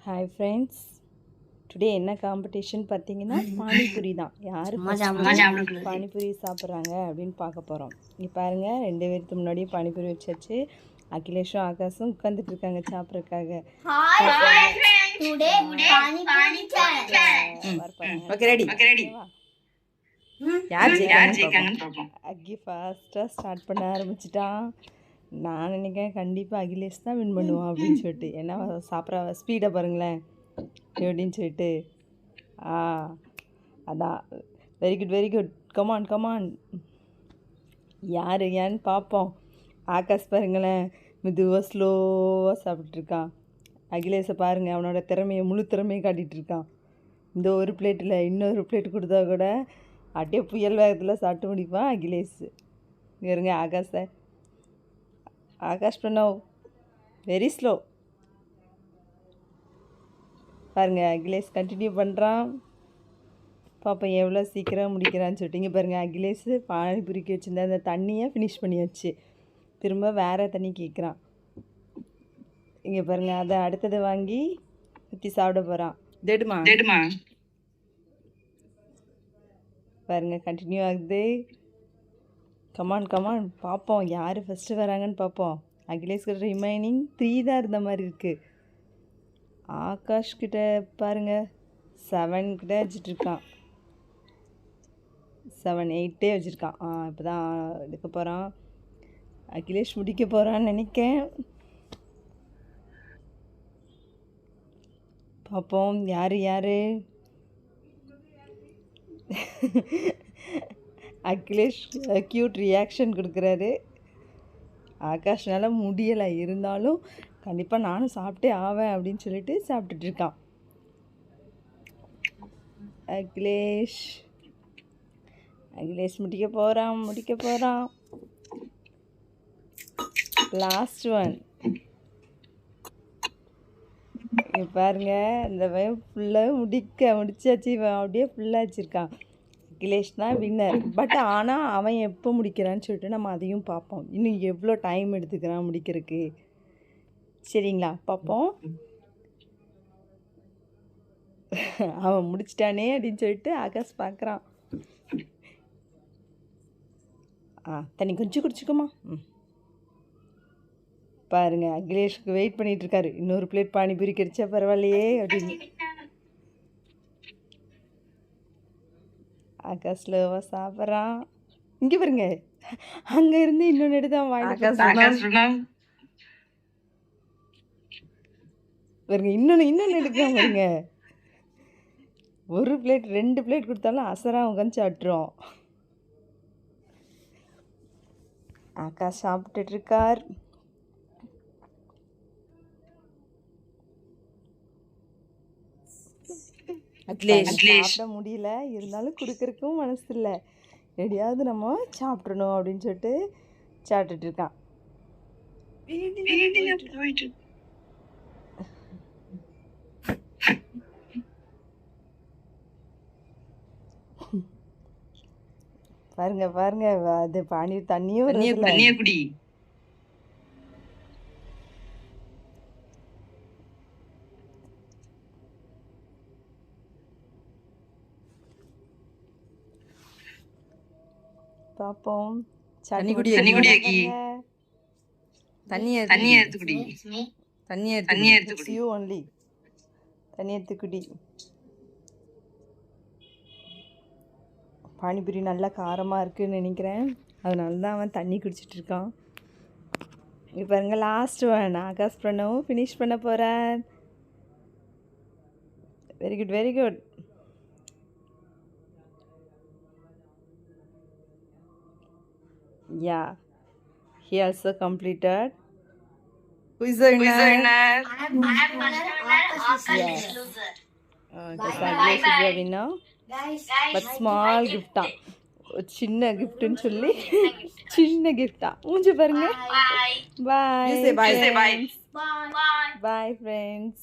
Hi friends, today என்ன competition பார்த்தீங்கன்னா பானிபூரி தான். யார் பானிபூரி சாப்பிட்றாங்க அப்படின்னு பார்க்க போகிறோம். இங்கே பாருங்கள், 2 பேருக்கு முன்னாடியே பானிபூரி வச்சாச்சு. அகிலேஷும் ஆகாஷும் உட்காந்துட்டு இருக்காங்க சாப்பிட்றதுக்காக. அக்கி ஃபாஸ்ட்டாக ஸ்டார்ட் பண்ண ஆரம்பிச்சிட்டான். நான் நினைக்கிறேன் கண்டிப்பாக அகிலேஷ் தான் வின் பண்ணுவான் அப்படின்னு சொல்லிட்டு. ஏன்னா சாப்பிட்ற ஸ்பீடை பாருங்களேன் எப்படின்னு சொல்லிட்டு. அதான் very good very good. Come on come on. யார் ஏன்னு பார்ப்போம். ஆகாஷ் பாருங்களேன், மெதுவாக ஸ்லோவாக சாப்பிட்ருக்கான். அகிலேஷை பாருங்கள், அவனோட முழு திறமையை காட்டிகிட்டு இருக்கான். இந்த ஒரு பிளேட்டில் இன்னொரு பிளேட் கொடுத்தா கூட அப்படியே புயல் வேகத்தில் சாப்பிட்டு முடிப்பான் அகிலேஷ். இருங்க ஆகாஷ் பிரணவ் வெரி ஸ்லோ. பாருங்கள், அகிலேஷ் கண்டினியூ பண்ணுறான். பாப்போம் எவ்வளோ சீக்கிரம் முடிக்கிறான்னு சொல்லிட்டு. இங்கே பாருங்கள், அகிலேஷ் பானிபூரிக்கு வச்சுருந்தா அந்த தண்ணியை ஃபினிஷ் பண்ணியாச்சு. திரும்ப வேறு தண்ணி கேட்குறான். இங்கே பாருங்கள், அதை அடுத்தது வாங்கி ஊற்றி சாப்பிட போகிறான். தேடுமா பாருங்கள், கண்டினியூ ஆகுது. கமான் கமான், பார்ப்போம் யார் ஃபஸ்ட்டு வராங்கன்னு பார்ப்போம். அகிலேஷ் கிட்ட ரிமைனிங் 3 தான் இருந்த மாதிரி இருக்குது. ஆகாஷ் கிட்ட பாருங்கள் 7 கிட்ட வச்சுட்ருக்கான். 7 8 வச்சுருக்கான். இப்போ தான் எடுக்க போகிறான். அகிலேஷ் முடிக்க போகிறான்னு நினைக்கேன். பார்ப்போம் யார் அகிலேஷ் க்யூட் ரியாக்ஷன் கொடுக்குறாரு. ஆகாஷ்னால முடியலை, இருந்தாலும் கண்டிப்பாக நானும் சாப்பிட்டே ஆவேன் அப்படின்னு சொல்லிட்டு சாப்பிட்டுட்ருக்கான். அகிலேஷ் முடிக்க போகிறான். Last one. இங்கே பாருங்கள், இந்த பையன் ஃபுல்லாக முடிச்சாச்சு. இவன் அப்படியே ஃபுல்லாக வச்சுருக்கான். அகிலேஷ் தான் வின்னர். பட் ஆனால் அவன் எப்போ முடிக்கிறான்னு சொல்லிட்டு நம்ம அதையும் பார்ப்போம். இன்னும் எவ்வளோ டைம் எடுத்துக்கிறான் முடிக்கிறதுக்கு. சரிங்களா, பார்ப்போம். அவன் முடிச்சிட்டானே அப்படின்னு சொல்லிட்டு ஆகாஷ் பார்க்குறான். தண்ணி கொஞ்சம் குடிச்சிக்குமா. பாருங்க, அகிலேஷ்க்கு வெயிட் பண்ணிட்டு இருக்காரு. இன்னொரு பிளேட் பானிபூரி கிடைச்சா பரவாயில்லையே அப்படின்னு. ஆகாஷ் ஸ்லோவாக சாப்பிட்றான். இங்கே பாருங்க, அங்கே இருந்து இன்னொன்று எடுத்து அவன் பாருங்க, இன்னொன்று எடுக்காம பாருங்க. ஒரு பிளேட் 2 பிளேட் கொடுத்தாலும் அசரா உட்காந்து சாப்பிட்றோம். ஆகாஷ் சாப்பிட்டுட்டு இருக்கார். சாப்பிட முடியல, இருந்தாலும் கொடுக்கறதுக்கும் மனசு இல்லை. எப்படியாவது நம்ம சாப்பிட்றணும் அப்படின்னு சொல்லிட்டு சாப்பிட்டுட்டு இருக்கான். பாருங்க அது தண்ணியும் குடி. பாப்போம். தண்ணி எடுத்து குடி. பானிபூரி நல்லா காரமாக இருக்குன்னு நினைக்கிறேன், அதனால தான் அவன் தண்ணி குடிச்சிட்டு இருக்கான். இப்போ பாருங்க, last one. Akash Pranav finish பண்ண போகிறார். Very good very good. Yeah, he also completed. Who is the winner? Akash is loser. Akash is the winner. But small gift. சின்ன கிஃப்ட்னு சொல்லி சின்ன கிஃப்டா. மூஞ்சி பாருங்க. Bye. You say bye. Bye friends.